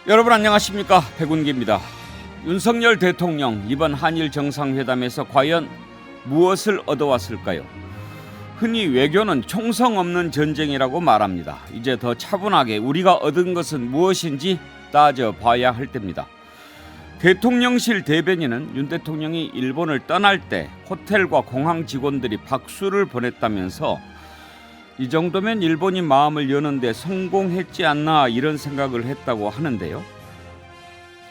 여러분 안녕하십니까, 백운기입니다. 윤석열 대통령 이번 한일 정상회담에서 과연 무엇을 얻어왔을까요? 흔히 외교는 총성 없는 전쟁이라고 말합니다. 이제 더 차분하게 우리가 얻은 것은 무엇인지 따져봐야 할 때입니다. 대통령실 대변인은 윤 대통령이 일본을 떠날 때 호텔과 공항 직원들이 박수를 보냈다면서 이 정도면 일본이 마음을 여는데 성공했지 않나 이런 생각을 했다고 하는데요.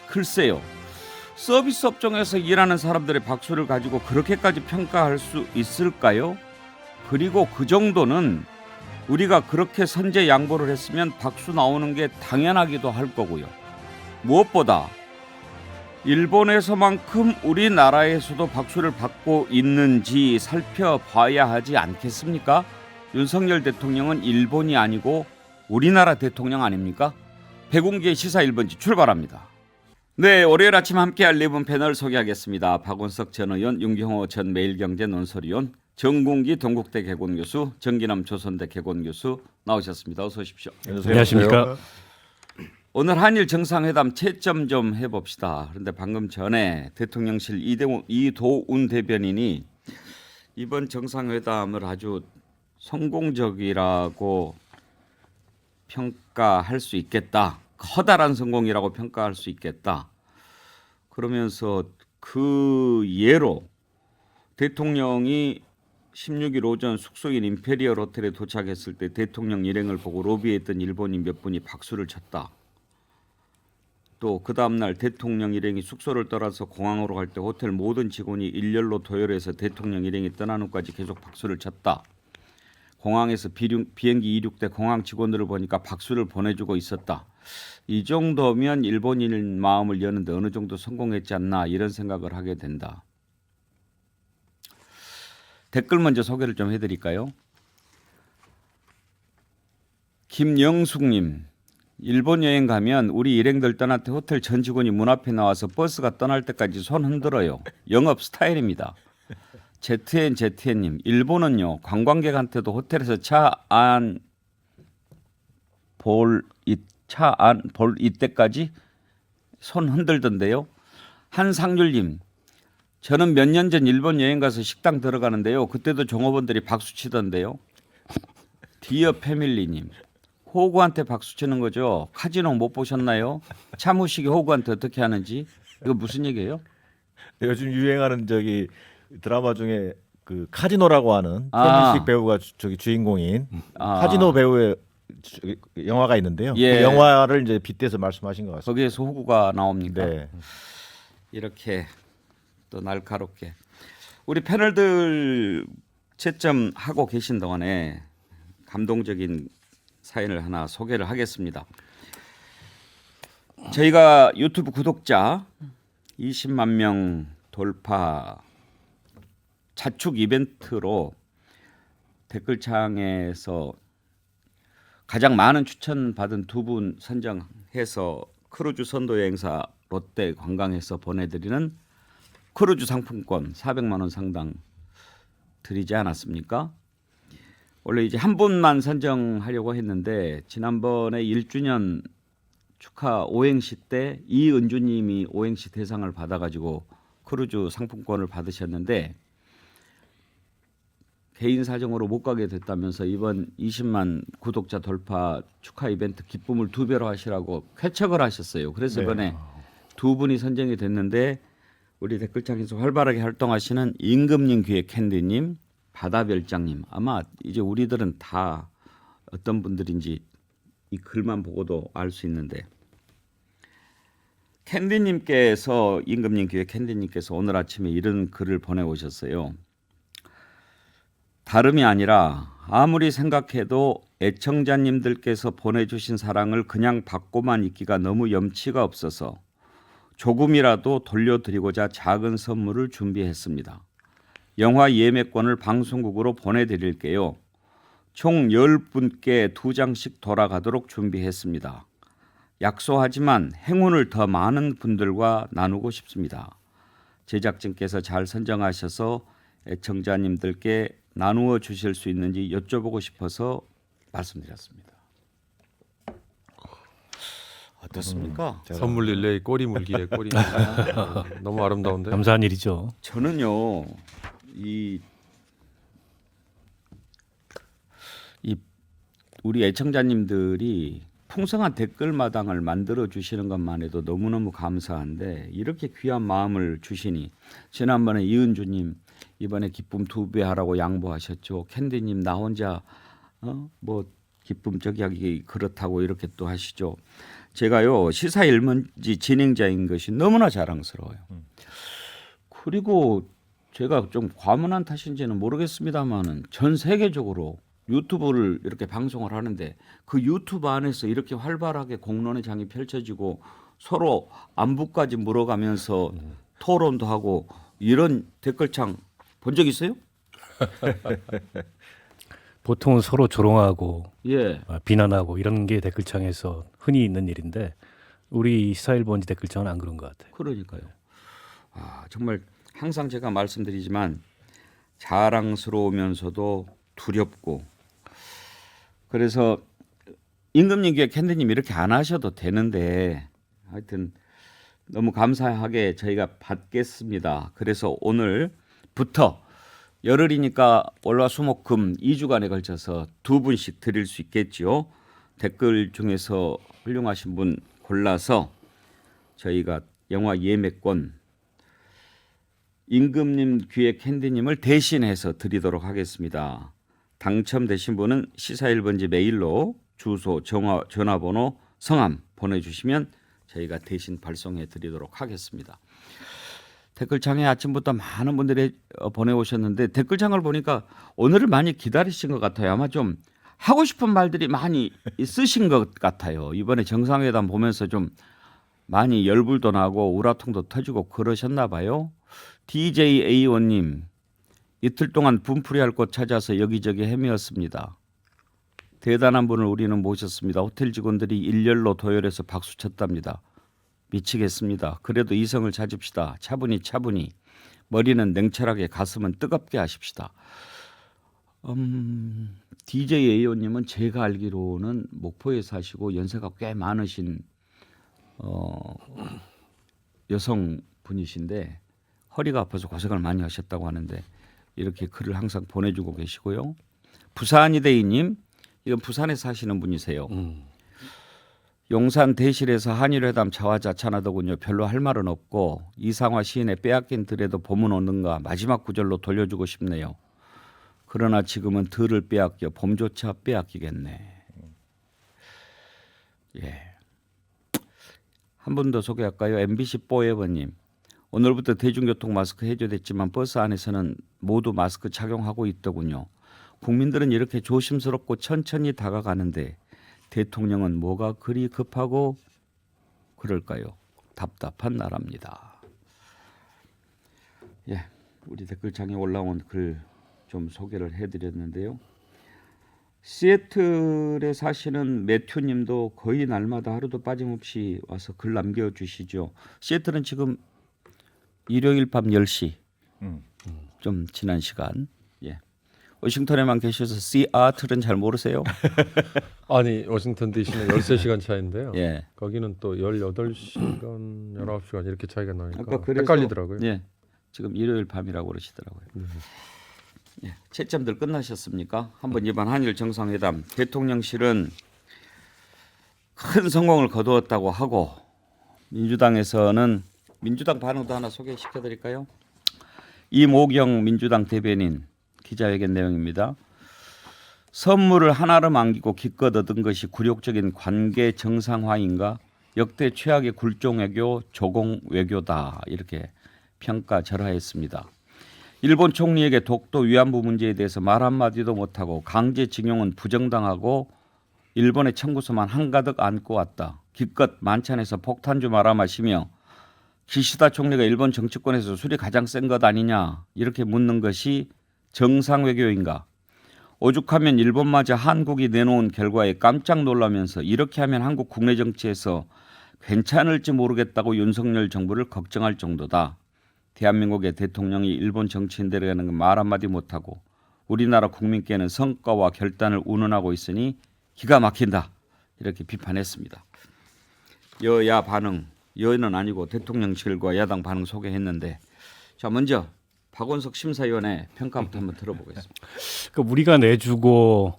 글쎄요, 서비스 업종에서 일하는 사람들의 박수를 가지고 그렇게까지 평가할 수 있을까요? 그리고 그 정도는 우리가 그렇게 선제 양보를 했으면 박수 나오는 게 당연하기도 할 거고요. 무엇보다 일본에서만큼 우리나라에서도 박수를 받고 있는지 살펴봐야 하지 않겠습니까? 윤석열 대통령은 일본이 아니고 우리나라 대통령 아닙니까? 백운기의 시사 1번지 출발합니다. 네, 월요일 아침 함께할 네 분 패널 소개하겠습니다. 박원석 전 의원, 윤경호 전 매일경제 논설위원, 정궁기 동국대 개공교수, 정기남 조선대 개공교수 나오셨습니다. 어서 오십시오. 안녕하십니까. 오늘 한일 정상회담 채점 좀 해봅시다. 그런데 방금 전에 대통령실 이도운 대변인이 이번 정상회담을 아주 성공적이라고 평가할 수 있겠다. 커다란 성공이라고 평가할 수 있겠다. 그러면서 그 예로 대통령이 16일 오전 숙소인 임페리얼 호텔에 도착했을 때 대통령 일행을 보고 로비했던 일본인 몇 분이 박수를 쳤다. 또 그 다음날 대통령 일행이 숙소를 떠나서 공항으로 갈 때 호텔 모든 직원이 일렬로 도열해서 대통령 일행이 떠나는 후까지 계속 박수를 쳤다. 공항에서 비행기 이륙 때 공항 직원들을 보니까 박수를 보내주고 있었다. 이 정도면 일본인 마음을 여는데 어느 정도 성공했지 않나 이런 생각을 하게 된다. 댓글 먼저 소개를 좀 해드릴까요? 김영숙님, 일본 여행 가면 우리 일행들 떠날 때 호텔 전 직원이 문 앞에 나와서 버스가 떠날 때까지 손 흔들어요. 영업 스타일입니다. ZNZN님, 일본은요 관광객한테도 호텔에서 차 안 볼 이때까지 손 흔들던데요. 한상률님, 저는 몇 년 전 일본 여행 가서 식당 들어가는데요. 그때도 종업원들이 박수 치던데요. 디어 패밀리님, 호구한테 박수 치는 거죠. 카지노 못 보셨나요? 차무식이 호구한테 어떻게 하는지. 이거 무슨 얘기예요? 요즘 유행하는 드라마 중에 그 카지노라고 하는 최민식 배우가 주인공인 카지노 배우의 영화가 있는데요. 예. 그 영화를 이제 빗대서 말씀하신 것 같습니다. 거기에서 호구가 나옵니까? 네. 이렇게 또 날카롭게 우리 패널들 채점하고 계신 동안에 감동적인 사연을 하나 소개를 하겠습니다. 저희가 유튜브 구독자 20만 명 돌파 자축 이벤트로 댓글창에서 가장 많은 추천받은 두 분 선정해서 크루즈 선도 여행사 롯데 관광에서 보내드리는 크루즈 상품권 400만 원 상당 드리지 않았습니까? 원래 이제 한 분만 선정하려고 했는데 지난번에 1주년 축하 오행시 때 이은주님이 오행시 대상을 받아가지고 크루즈 상품권을 받으셨는데 개인 사정으로 못 가게 됐다면서 이번 20만 구독자 돌파 축하 이벤트 기쁨을 2배로 하시라고 쾌척을 하셨어요. 그래서 이번에 두 분이 선정이 됐는데 우리 댓글창에서 활발하게 활동하시는 임금님 귀의 캔디님, 바다별장님, 아마 이제 우리들은 다 어떤 분들인지 이 글만 보고도 알 수 있는데 캔디님께서 임금님 귀의 캔디님께서 오늘 아침에 이런 글을 보내오셨어요. 다름이 아니라 아무리 생각해도 애청자님들께서 보내주신 사랑을 그냥 받고만 있기가 너무 염치가 없어서 조금이라도 돌려드리고자 작은 선물을 준비했습니다. 영화 예매권을 방송국으로 보내드릴게요. 총 10분께 2장씩 돌아가도록 준비했습니다. 약소하지만 행운을 더 많은 분들과 나누고 싶습니다. 제작진께서 잘 선정하셔서 애청자님들께 나누어 주실 수 있는지 여쭤보고 싶어서 말씀드렸습니다. 어떻습니까? 선물 릴레이 꼬리 물기의 꼬리. 너무 아름다운데. 감사한 일이죠. 저는요 이 우리 애청자님들이 풍성한 댓글마당을 만들어 주시는 것만 해도 너무너무 감사한데 이렇게 귀한 마음을 주시니 지난번에 이은주님 이번에 기쁨 2배 하라고 양보하셨죠. 캔디님 나 혼자 뭐 기쁨 저기 하기 그렇다고 이렇게 또 하시죠. 제가요 시사 일문지 진행자인 것이 너무나 자랑스러워요. 그리고 제가 좀 과문한 탓인지는 모르겠습니다만은 전 세계적으로 유튜브를 이렇게 방송을 하는데 그 유튜브 안에서 이렇게 활발하게 공론의 장이 펼쳐지고 서로 안부까지 물어가면서 토론도 하고 이런 댓글창 본 적 있어요? 보통은 서로 조롱하고 예. 비난하고 이런 게 댓글창에서 흔히 있는 일인데 우리 시사일본지 댓글창은 안 그런 것 같아요. 그러니까요. 정말 항상 제가 말씀드리지만 자랑스러우면서도 두렵고 그래서 임금님께 캔디님 이렇게 안 하셔도 되는데 하여튼 너무 감사하게 저희가 받겠습니다. 그래서 오늘부터 열흘이니까 월화수목금 2주간에 걸쳐서 2분씩 드릴 수 있겠지요. 댓글 중에서 훌륭하신 분 골라서 저희가 영화 예매권 임금님 귀에 캔디님을 대신해서 드리도록 하겠습니다. 당첨되신 분은 시사1번지 메일로 주소, 전화번호, 성함 보내주시면 저희가 대신 발송해 드리도록 하겠습니다. 댓글창에 아침부터 많은 분들이 보내오셨는데 댓글창을 보니까 오늘을 많이 기다리신 것 같아요. 아마 좀 하고 싶은 말들이 많이 있으신 것 같아요. 이번에 정상회담 보면서 좀 많이 열불도 나고 우라통도 터지고 그러셨나 봐요. DJA1님 이틀 동안 분풀이할 곳 찾아서 여기저기 헤매었습니다. 대단한 분을 우리는 모셨습니다. 호텔 직원들이 일렬로 도열해서 박수 쳤답니다. 미치겠습니다. 그래도 이성을 찾읍시다. 차분히 머리는 냉철하게 가슴은 뜨겁게 하십시다. DJAO님은 제가 알기로는 목포에 사시고 연세가 꽤 많으신 여성분이신데 허리가 아파서 고생을 많이 하셨다고 하는데 이렇게 글을 항상 보내주고 계시고요. 부산이대이님 이건 부산에 사시는 분이세요. 용산 대실에서 한일회담 자화자찬하더군요. 별로 할 말은 없고 이상화 시인의 빼앗긴 들에도 봄은 오는가 마지막 구절로 돌려주고 싶네요. 그러나 지금은 들을 빼앗겨 봄조차 빼앗기겠네. 예. 한 분 더 소개할까요? MBC 포에버님. 오늘부터 대중교통 마스크 해제됐지만 버스 안에서는 모두 마스크 착용하고 있더군요. 국민들은 이렇게 조심스럽고 천천히 다가가는데 대통령은 뭐가 그리 급하고 그럴까요? 답답한 나라입니다. 예, 우리 댓글창에 올라온 글 좀 소개를 해드렸는데요. 시애틀에 사시는 매튜님도 거의 날마다 하루도 빠짐없이 와서 글 남겨주시죠. 시애틀은 지금 일요일 밤 10시 좀 지난 시간. 예. 워싱턴에만 계셔서 시애틀은 잘 모르세요? 아니 워싱턴 DC는 13시간 차인데요. 예. 거기는 또 18시간, 19시간 이렇게 차이가 나니까 아까 그래서, 헷갈리더라고요. 예. 지금 일요일 밤이라고 그러시더라고요. 예. 채점들 끝나셨습니까? 한번 이번 한일 정상회담 대통령실은 큰 성공을 거두었다고 하고 민주당에서는 민주당 반응도 하나 소개시켜 드릴까요? 이모경 민주당 대변인 기자회견 내용입니다. 선물을 하나로 안기고 기껏 얻은 것이 굴욕적인 관계 정상화인가? 역대 최악의 굴종 외교, 조공 외교다 이렇게 평가절하했습니다. 일본 총리에게 독도 위안부 문제에 대해서 말 한마디도 못하고 강제징용은 부정당하고 일본의 청구서만 한가득 안고 왔다. 기껏 만찬에서 폭탄주 말아 마시며 기시다 총리가 일본 정치권에서 술이 가장 센 것 아니냐 이렇게 묻는 것이 정상 외교인가? 오죽하면 일본마저 한국이 내놓은 결과에 깜짝 놀라면서 이렇게 하면 한국 국내 정치에서 괜찮을지 모르겠다고 윤석열 정부를 걱정할 정도다. 대한민국의 대통령이 일본 정치인들에게는 말 한마디 못하고 우리나라 국민께는 성과와 결단을 운운하고 있으니 기가 막힌다. 이렇게 비판했습니다. 여야 반응, 여는 아니고 대통령실과 야당 반응 소개했는데, 자 먼저 박원석 심사위원의 평가부터 한번 들어보겠습니다. 그러니까 우리가 내주고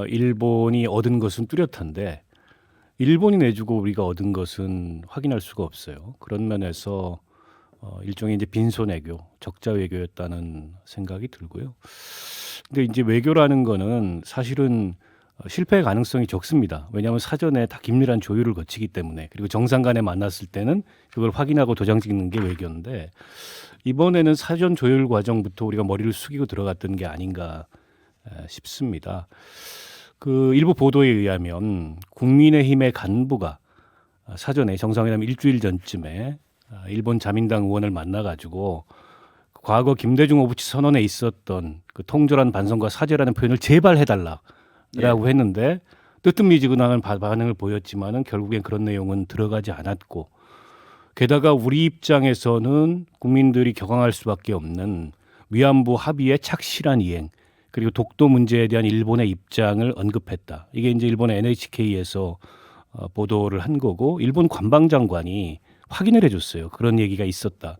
일본이 얻은 것은 뚜렷한데 일본이 내주고 우리가 얻은 것은 확인할 수가 없어요. 그런 면에서 일종의 이제 빈손 외교, 적자 외교였다는 생각이 들고요. 근데 이제 외교라는 거는 사실은 실패의 가능성이 적습니다. 왜냐하면 사전에 다 긴밀한 조율을 거치기 때문에, 그리고 정상 간에 만났을 때는 그걸 확인하고 도장 찍는 게 외교인데, 이번에는 사전 조율 과정부터 우리가 머리를 숙이고 들어갔던 게 아닌가 싶습니다. 그 일부 보도에 의하면 국민의힘의 간부가 사전에 정상회담 일주일 전쯤에 일본 자민당 의원을 만나가지고 과거 김대중 오부치 선언에 있었던 그 통절한 반성과 사죄라는 표현을 재발해달라라고 했는데 뜨뜻미지근한 반응을 보였지만은 결국엔 그런 내용은 들어가지 않았고, 게다가 우리 입장에서는 국민들이 격앙할 수밖에 없는 위안부 합의의 착실한 이행, 그리고 독도 문제에 대한 일본의 입장을 언급했다. 이게 이제 일본 NHK에서 보도를 한 거고, 일본 관방장관이 확인을 해줬어요. 그런 얘기가 있었다.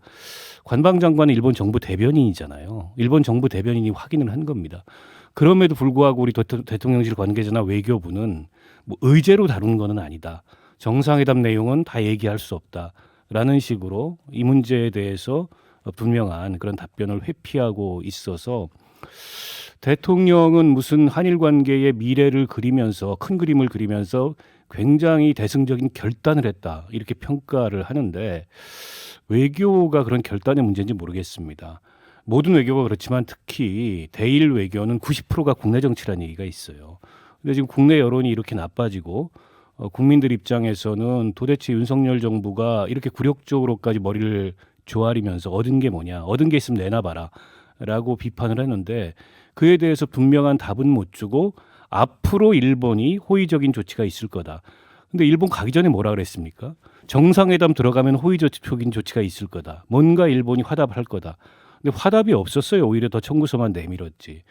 관방장관은 일본 정부 대변인이잖아요. 일본 정부 대변인이 확인을 한 겁니다. 그럼에도 불구하고 우리 대통령실 관계자나 외교부는 뭐 의제로 다룬 거는 아니다. 정상회담 내용은 다 얘기할 수 없다라는 식으로 이 문제에 대해서 분명한 그런 답변을 회피하고 있어서, 대통령은 무슨 한일 관계의 미래를 그리면서, 큰 그림을 그리면서 굉장히 대승적인 결단을 했다, 이렇게 평가를 하는데, 외교가 그런 결단의 문제인지 모르겠습니다. 모든 외교가 그렇지만 특히 대일 외교는 90%가 국내 정치라는 얘기가 있어요. 근데 지금 국내 여론이 이렇게 나빠지고 국민들 입장에서는 도대체 윤석열 정부가 이렇게 굴욕적으로까지 머리를 조아리면서 얻은 게 뭐냐, 얻은 게 있으면 내놔봐라 라고 비판을 했는데, 그에 대해서 분명한 답은 못 주고 앞으로 일본이 호의적인 조치가 있을 거다. 근데 일본 가기 전에 뭐라 그랬습니까? 정상회담 들어가면 호의적인 조치가 있을 거다. 뭔가 일본이 화답할 거다. 근데 화답이 없었어요. 오히려 더 청구서만 내밀었지.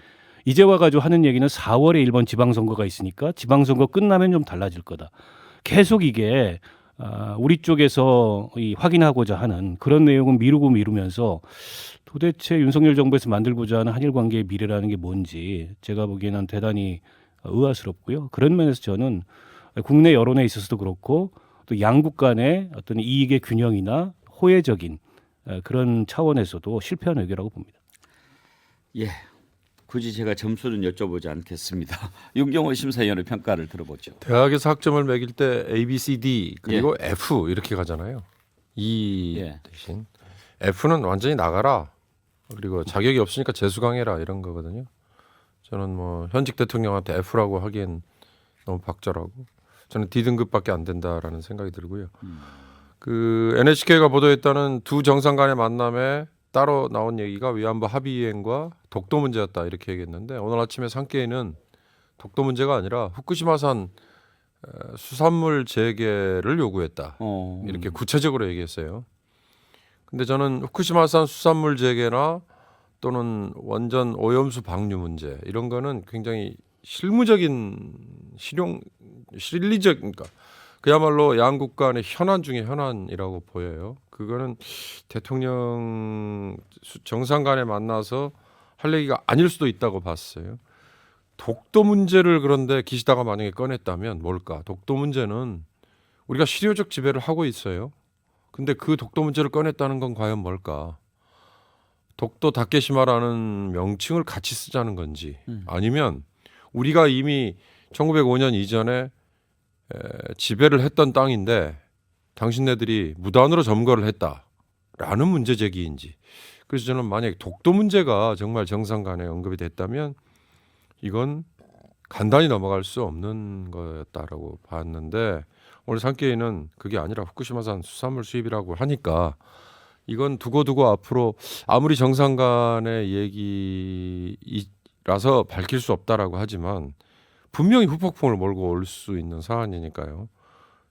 이제 와가지고 하는 얘기는 4월에 일본 지방선거가 있으니까 지방선거 끝나면 좀 달라질 거다. 계속 이게 우리 쪽에서 확인하고자 하는 그런 내용은 미루고 미루면서 도대체 윤석열 정부에서 만들고자 하는 한일 관계의 미래라는 게 뭔지 제가 보기에는 대단히 의아스럽고요. 그런 면에서 저는 국내 여론에 있어서도 그렇고 또 양국 간의 어떤 이익의 균형이나 호혜적인 그런 차원에서도 실패한 외교라고 봅니다. 예, 굳이 제가 점수는 여쭤보지 않겠습니다. 윤경호 심사위원의 평가를 들어보죠. 대학에서 학점을 매길 때 A, B, C, D 그리고 F 이렇게 가잖아요. E 대신 F는 완전히 나가라. 그리고 자격이 없으니까 재수강해라 이런 거거든요. 저는 뭐 현직 대통령한테 F라고 하기엔 너무 박절하고, 저는 D등급밖에 안 된다라는 생각이 들고요. 그 NHK가 보도했다는 두 정상 간의 만남에 따로 나온 얘기가 위안부 합의 이행과 독도 문제였다 이렇게 얘기했는데, 오늘 아침에 산케이는 독도 문제가 아니라 후쿠시마산 수산물 재개를 요구했다 이렇게 구체적으로 얘기했어요. 근데 저는 후쿠시마산 수산물 재개나 또는 원전 오염수 방류 문제 이런 거는 굉장히 실무적인 실리적, 그러니까 그야말로 양국 간의 현안 중에 현안이라고 보여요. 그거는 대통령 정상 간에 만나서 할 얘기가 아닐 수도 있다고 봤어요. 독도 문제를 그런데 기시다가 만약에 꺼냈다면 뭘까? 독도 문제는 우리가 실효적 지배를 하고 있어요. 근데 그 독도 문제를 꺼냈다는 건 과연 뭘까? 독도 다케시마라는 명칭을 같이 쓰자는 건지, 아니면 우리가 이미 1905년 이전에 지배를 했던 땅인데 당신네들이 무단으로 점거를 했다라는 문제 제기인지. 그래서 저는 만약에 독도 문제가 정말 정상 간에 언급이 됐다면 이건 간단히 넘어갈 수 없는 거였다라고 봤는데, 오늘 산케이는 그게 아니라 후쿠시마산 수산물 수입이라고 하니까 이건 두고 앞으로 아무리 정상 간의 얘기라서 밝힐 수 없다라고 하지만 분명히 후폭풍을 몰고 올 수 있는 사안이니까요.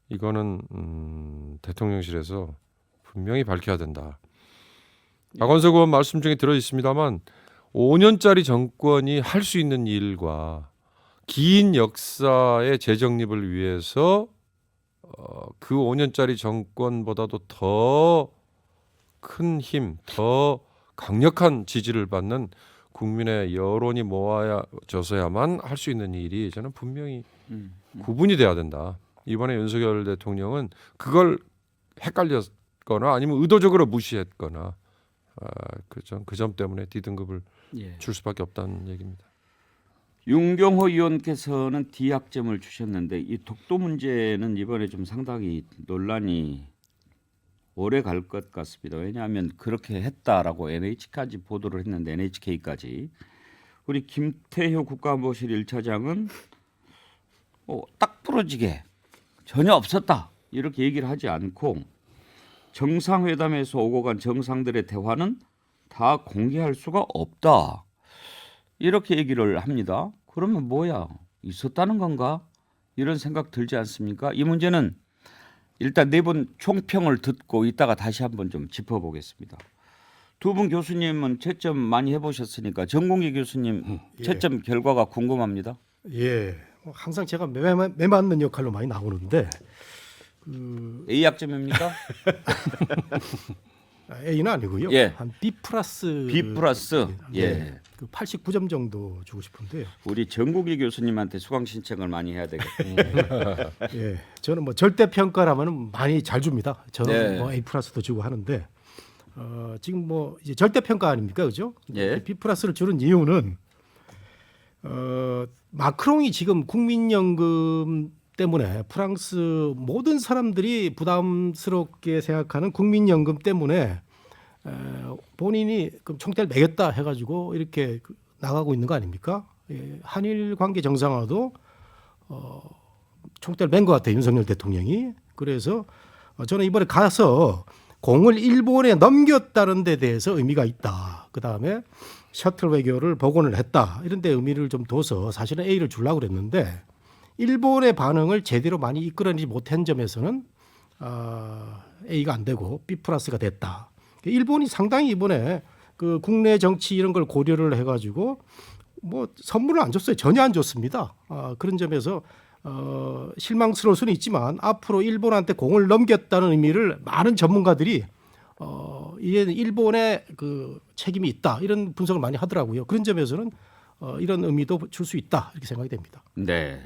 이거는 대통령실에서 분명히 밝혀야 된다. 박원석 의원 말씀 중에 들어 있습니다만 5년짜리 정권이 할 수 있는 일과 긴 역사의 재정립을 위해서 그 5년짜리 정권보다도 더 큰 힘, 더 강력한 지지를 받는 국민의 여론이 모아져서야만 할 수 있는 일이 저는 분명히 구분이 돼야 된다. 이번에 윤석열 대통령은 그걸 헷갈렸거나 아니면 의도적으로 무시했거나 그 점 때문에 D등급을 예. 줄 수밖에 없다는 얘기입니다. 윤경호 의원께서는 D학점을 주셨는데 이 독도 문제는 이번에 좀 상당히 논란이 오래 갈 것 같습니다. 왜냐하면 그렇게 했다라고 NH까지 보도를 했는데 NHK까지 우리 김태효 국가안보실 1차장은 딱 부러지게 전혀 없었다 이렇게 얘기를 하지 않고 정상회담에서 오고 간 정상들의 대화는 다 공개할 수가 없다 이렇게 얘기를 합니다. 그러면 뭐야 있었다는 건가 이런 생각 들지 않습니까? 이 문제는 일단 네 분 총평을 듣고 이따가 다시 한번 좀 짚어보겠습니다. 두 분 교수님은 채점 많이 해보셨으니까 정공기 교수님 채점 결과가 궁금합니다. 예, 항상 제가 매 맞는 역할로 많이 나오는데 A 학점입니까? A는 아니고요. 예. 한 B 플러스. B 플러스. 예. 네, 그 89점 정도 주고 싶은데요. 우리 정국일 교수님한테 수강 신청을 많이 해야 되겠군요. 예, 저는 뭐 절대 평가라면 많이 잘 줍니다. 저는 네. 뭐 A 플러스도 주고 하는데 지금 뭐 이제 절대 평가 아닙니까, 그죠? 예. B 플러스를 주는 이유는 마크롱이 지금 국민연금 때문에 프랑스 모든 사람들이 부담스럽게 생각하는 국민연금 때문에 본인이 그럼 총대를 매겠다 해가지고 이렇게 나가고 있는 거 아닙니까? 예, 한일 관계 정상화도 총대를 맨 것 같아요, 윤석열 대통령이. 그래서 저는 이번에 가서 공을 일본에 넘겼다는 데 대해서 의미가 있다. 그다음에 셔틀 외교를 복원을 했다. 이런 데 의미를 좀 둬서 사실은 A를 주려고 그랬는데 일본의 반응을 제대로 많이 이끌어내지 못한 점에서는 A가 안 되고 B 플러스가 됐다. 일본이 상당히 이번에 그 국내 정치 이런 걸 고려를 해가지고 뭐 선물을 안 줬어요. 전혀 안 줬습니다. 그런 점에서 실망스러울 수는 있지만 앞으로 일본한테 공을 넘겼다는 의미를 많은 전문가들이 이게 일본의 그 책임이 있다 이런 분석을 많이 하더라고요. 그런 점에서는 이런 의미도 줄 수 있다 이렇게 생각이 됩니다. 네.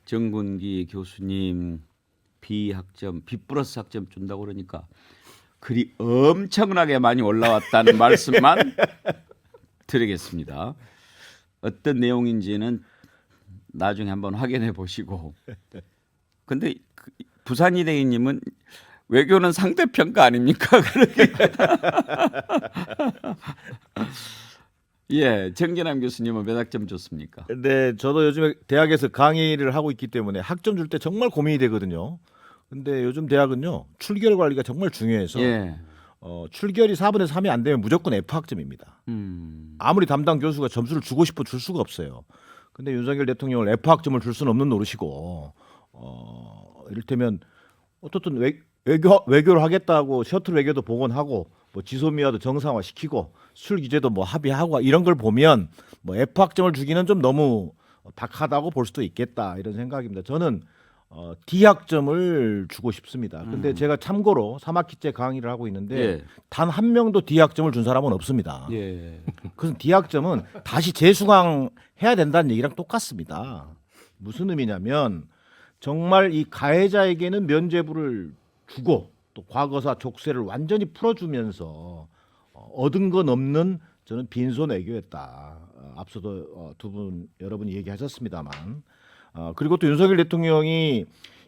정군기 교수님 B 학점, B 플러스 학점 준다고 그러니까 글이 엄청나게 많이 올라왔다는 말씀만 드리겠습니다. 어떤 내용인지는 나중에 한번 확인해 보시고. 근데 부산이대희님은 외교는 상대평가 아닙니까? 예, 정진남 교수님은 몇 학점 줬습니까? 근데 저도 요즘에 대학에서 강의를 하고 있기 때문에 학점 줄 때 정말 고민이 되거든요. 근데 요즘 대학은요 출결 관리가 정말 중요해서 예. 출결이 4분의 3이 안 되면 무조건 F 학점입니다. 아무리 담당 교수가 점수를 주고 싶어 줄 수가 없어요. 근데 윤석열 대통령을 F 학점을 줄 수는 없는 노릇이고 이를테면 어떻든 외교를 하겠다고 셔틀 외교도 복원하고 뭐 지소미아도 정상화 시키고 술 규제도 뭐 합의하고 이런 걸 보면 뭐 F 학점을 주기는 좀 너무 박하다고 볼 수도 있겠다 이런 생각입니다. 저는 D 학점을 주고 싶습니다. 근데 제가 참고로 3학기째 강의를 하고 있는데 예. 단 한 명도 D 학점을 준 사람은 없습니다. 예. 그래서 D 학점은 다시 재수강해야 된다는 얘기랑 똑같습니다. 무슨 의미냐면 정말 이 가해자에게는 면죄부를 주고 또 과거사 족쇄를 완전히 풀어주면서 얻은 건 없는 저는 빈손 외교였다. 앞서도 여러분이 얘기하셨습니다만 그리고 또 윤석열 대통령이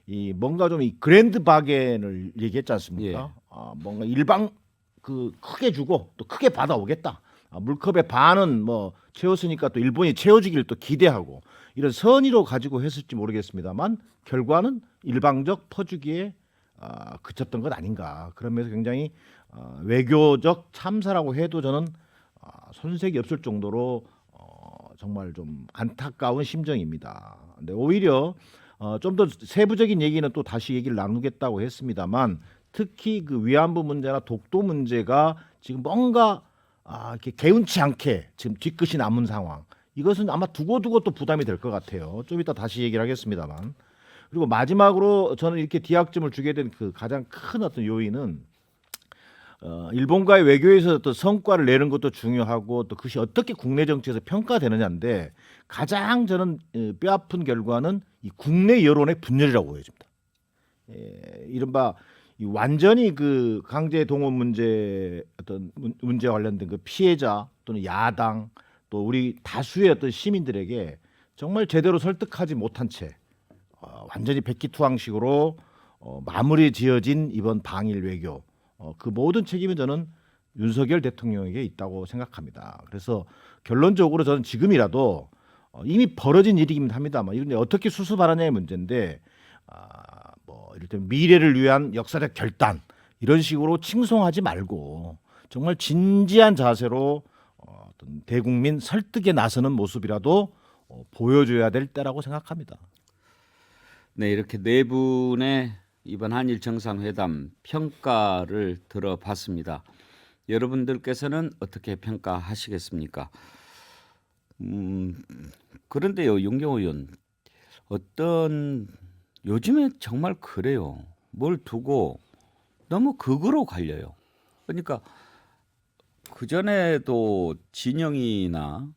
이 뭔가 좀 이 그랜드 바겐을 얘기했지 않습니까? 뭔가 일방 그 크게 주고 또 크게 받아오겠다. 물컵의 반은 뭐 채웠으니까 또 일본이 채워주기를 또 기대하고 이런 선의로 가지고 했을지 모르겠습니다만 결과는 일방적 퍼주기에 그쳤던 것 아닌가. 그러면서 굉장히 외교적 참사라고 해도 저는 손색이 없을 정도로 정말 좀 안타까운 심정입니다. 근데 오히려 좀 더 세부적인 얘기는 또 다시 얘기를 나누겠다고 했습니다만 특히 그 위안부 문제나 독도 문제가 지금 뭔가 이렇게 개운치 않게 지금 뒤끝이 남은 상황. 이것은 아마 두고두고 또 부담이 될 것 같아요. 좀 이따 다시 얘기를 하겠습니다만 그리고 마지막으로 저는 이렇게 디학점을 주게 된 그 가장 큰 어떤 요인은 일본과의 외교에서 어떤 성과를 내는 것도 중요하고 또 그것이 어떻게 국내 정치에서 평가되느냐인데 가장 저는 뼈아픈 결과는 이 국내 여론의 분열이라고 보여집니다. 이른바 이 완전히 그 강제 동원 문제 어떤 문제와 관련된 그 피해자 또는 야당 또 우리 다수의 어떤 시민들에게 정말 제대로 설득하지 못한 채 완전히 백기투항식으로 마무리 지어진 이번 방일 외교 그 모든 책임은 저는 윤석열 대통령에게 있다고 생각합니다. 그래서 결론적으로 저는 지금이라도 이미 벌어진 일이긴 합니다만 이런데 어떻게 수습하느냐의 문제인데 뭐 이를테면 미래를 위한 역사적 결단 이런 식으로 칭송하지 말고 정말 진지한 자세로 어떤 대국민 설득에 나서는 모습이라도 보여줘야 될 때라고 생각합니다. 네, 이렇게 네 분의 이번 한일 정상회담 평가를 들어봤습니다. 여러분들께서는 어떻게 평가하시겠습니까? 그런데요, 윤경호 의원, 어떤 요즘에 정말 그래요. 뭘 두고 너무 극으로 갈려요. 그러니까 그 전에도 진영이나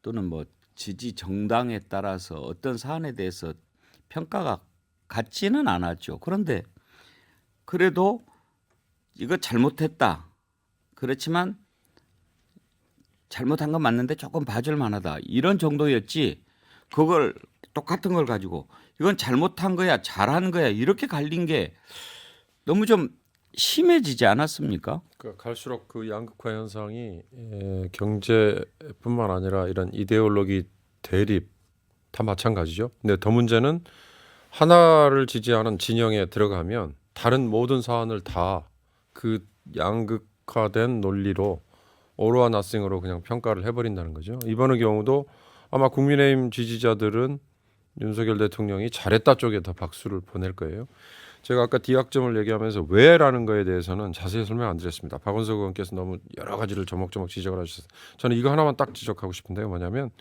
또는 뭐 지지 정당에 따라서 어떤 사안에 대해서 평가가 같지는 않았죠. 그런데 그래도 이거 잘못했다. 그렇지만 잘못한 건 맞는데 조금 봐줄 만하다. 이런 정도였지. 그걸 똑같은 걸 가지고 이건 잘못한 거야, 잘한 거야 이렇게 갈린 게 너무 좀 심해지지 않았습니까? 그러니까 갈수록 그 양극화 현상이 경제뿐만 아니라 이런 이데올로기 대립 다 마찬가지죠. 근데 더 문제는 하나를 지지하는 진영에 들어가면 다른 모든 사안을 다 그 양극화된 논리로 오로와 나싱으로 그냥 평가를 해버린다는 거죠. 이번의 경우도 아마 국민의힘 지지자들은 윤석열 대통령이 잘했다 쪽에 더 박수를 보낼 거예요. 제가 아까 디학점을 얘기하면서 왜라는 거에 대해서는 자세히 설명 안 드렸습니다. 박원석 의원께서 너무 여러 가지를 조목조목 지적을 하셨어요. 저는 이거 하나만 딱 지적하고 싶은데요. 뭐냐면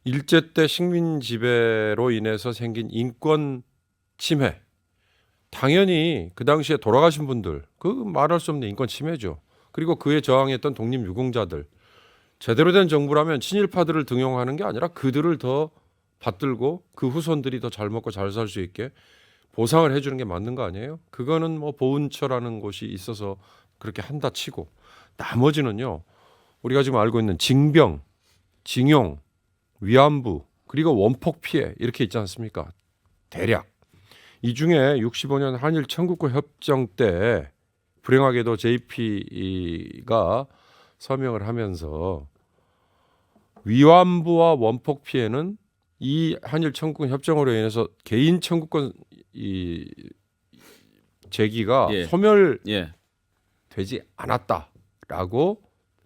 일제 때 식민 지배로 인해서 생긴 인권 침해. 당연히 그 당시에 돌아가신 분들 그 말할 수 없는 인권 침해죠. 그리고 그에 저항했던 독립유공자들 제대로 된 정부라면 친일파들을 등용하는 게 아니라 그들을 더 받들고 그 후손들이 더 잘 먹고 잘 살 수 있게 보상을 해주는 게 맞는 거 아니에요? 그거는 뭐 보훈처라는 곳이 있어서 그렇게 한다 치고 나머지는요. 우리가 지금 알고 있는 징병, 징용, 위안부 그리고 원폭 피해 이렇게 있지 않습니까? 대략 이 중에 65년 한일 청구권 협정 때 불행하게도 JP가 서명을 하면서 위안부와 원폭 피해는 이 한일 청구권 협정으로 인해서 개인 청구권 이 제기가 예. 소멸되지 않았다라고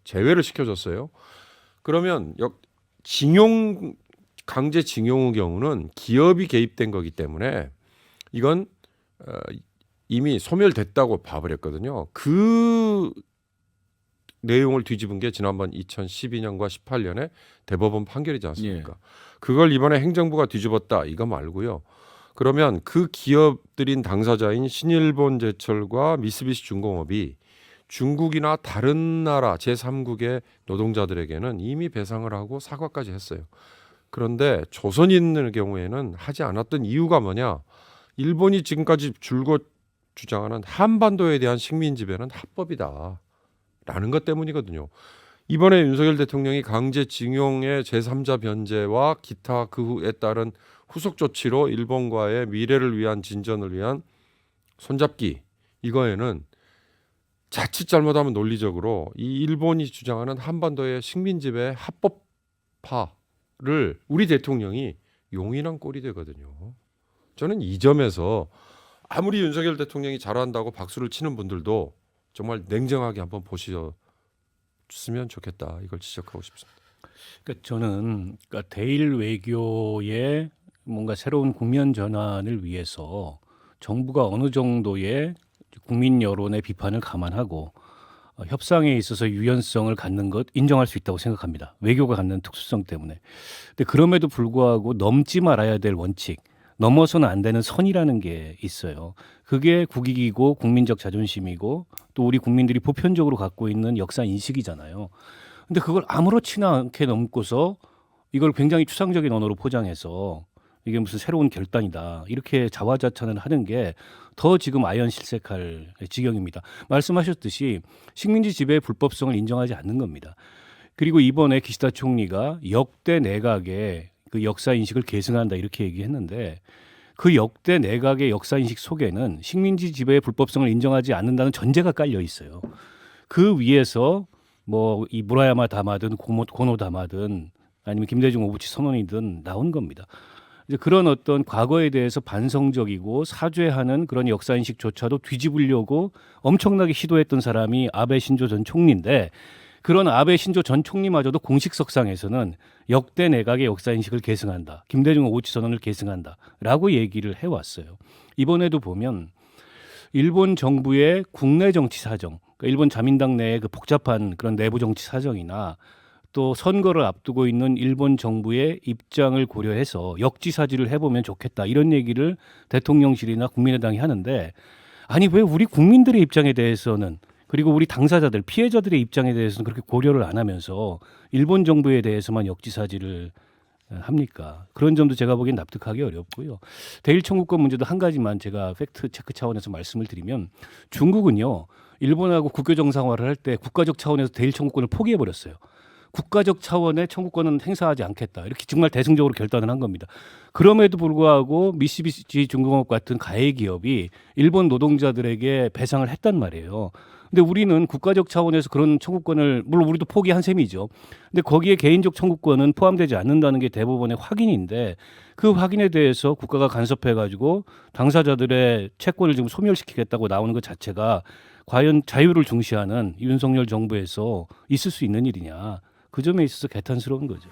제외를 시켜줬어요. 그러면 징용 강제 징용의 경우는 기업이 개입된 거기 때문에 이건 이미 소멸됐다고 봐버렸거든요. 그 내용을 뒤집은 게 지난번 2012년과 18년에 대법원 판결이지 않습니까? 그걸 이번에 행정부가 뒤집었다 이거 말고요. 그러면 그 기업들인 당사자인 신일본제철과 미쓰비시 중공업이 중국이나 다른 나라 제3국의 노동자들에게는 이미 배상을 하고 사과까지 했어요. 그런데 조선인의 경우에는 하지 않았던 이유가 뭐냐? 일본이 지금까지 줄곧 주장하는 한반도에 대한 식민 지배는 합법이다. 라는 것 때문이거든요. 이번에 윤석열 대통령이 강제징용의 제3자 변제와 기타 그 후에 따른 후속 조치로 일본과의 미래를 위한 진전을 위한 손잡기 이거에는 자칫 잘못하면 논리적으로 이 일본이 주장하는 한반도의 식민지배 합법화를 우리 대통령이 용인한 꼴이 되거든요. 저는 이 점에서 아무리 윤석열 대통령이 잘한다고 박수를 치는 분들도 정말 냉정하게 한번 보셨으면 좋겠다. 이걸 지적하고 싶습니다. 그러니까 저는 대일 외교의 뭔가 새로운 국면 전환을 위해서 정부가 어느 정도의 국민 여론의 비판을 감안하고 협상에 있어서 유연성을 갖는 것 인정할 수 있다고 생각합니다. 외교가 갖는 특수성 때문에. 근데 그럼에도 불구하고 넘지 말아야 될 원칙, 넘어서는 안 되는 선이라는 게 있어요. 그게 국익이고 국민적 자존심이고 또 우리 국민들이 보편적으로 갖고 있는 역사 인식이잖아요. 근데 그걸 아무렇지나 않게 넘고서 이걸 굉장히 추상적인 언어로 포장해서 이게 무슨 새로운 결단이다 이렇게 자화자찬을 하는 게 더 지금 아연실색할 지경입니다. 말씀하셨듯이 식민지 지배의 불법성을 인정하지 않는 겁니다. 그리고 이번에 기시다 총리가 역대 내각의 그 역사 인식을 계승한다 이렇게 얘기했는데 그 역대 내각의 역사 인식 속에는 식민지 지배의 불법성을 인정하지 않는다는 전제가 깔려 있어요. 그 위에서 뭐 이 무라야마 다마든 고노 다마든 아니면 김대중 오부치 선언이든 나온 겁니다. 이제 그런 어떤 과거에 대해서 반성적이고 사죄하는 그런 역사 인식조차도 뒤집으려고 엄청나게 시도했던 사람이 아베 신조 전 총리인데 그런 아베 신조 전 총리마저도 공식석상에서는 역대 내각의 역사 인식을 계승한다. 김대중 오부치 선언을 계승한다라고 얘기를 해왔어요. 이번에도 보면 일본 정부의 국내 정치 사정, 그러니까 일본 자민당 내의 그 복잡한 그런 내부 정치 사정이나 또 선거를 앞두고 있는 일본 정부의 입장을 고려해서 역지사지를 해보면 좋겠다 이런 얘기를 대통령실이나 국민의당이 하는데 아니 왜 우리 국민들의 입장에 대해서는 그리고 우리 당사자들 피해자들의 입장에 대해서는 그렇게 고려를 안 하면서 일본 정부에 대해서만 역지사지를 합니까? 그런 점도 제가 보기엔 납득하기 어렵고요. 대일 청구권 문제도 한 가지만 제가 팩트 체크 차원에서 말씀을 드리면 중국은요 일본하고 국교 정상화를 할 때 국가적 차원에서 대일 청구권을 포기해 버렸어요. 국가적 차원의 청구권은 행사하지 않겠다. 이렇게 정말 대승적으로 결단을 한 겁니다. 그럼에도 불구하고 미쓰비시 중공업 같은 가해 기업이 일본 노동자들에게 배상을 했단 말이에요. 근데 우리는 국가적 차원에서 그런 청구권을 물론 우리도 포기한 셈이죠. 근데 거기에 개인적 청구권은 포함되지 않는다는 게 대법원의 확인인데 그 확인에 대해서 국가가 간섭해 가지고 당사자들의 채권을 지금 소멸시키겠다고 나오는 것 자체가 과연 자유를 중시하는 윤석열 정부에서 있을 수 있는 일이냐. 그 점에 있어서 개탄스러운 거죠.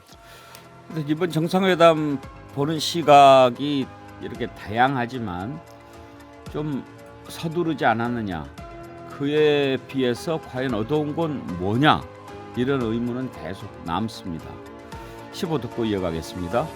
근데 이번 정상회담 보는 시각이 이렇게 다양하지만 좀 서두르지 않았느냐. 그에 비해서 과연 얻어온 건 뭐냐. 이런 의문은 계속 남습니다. 15 듣고 이어가겠습니다.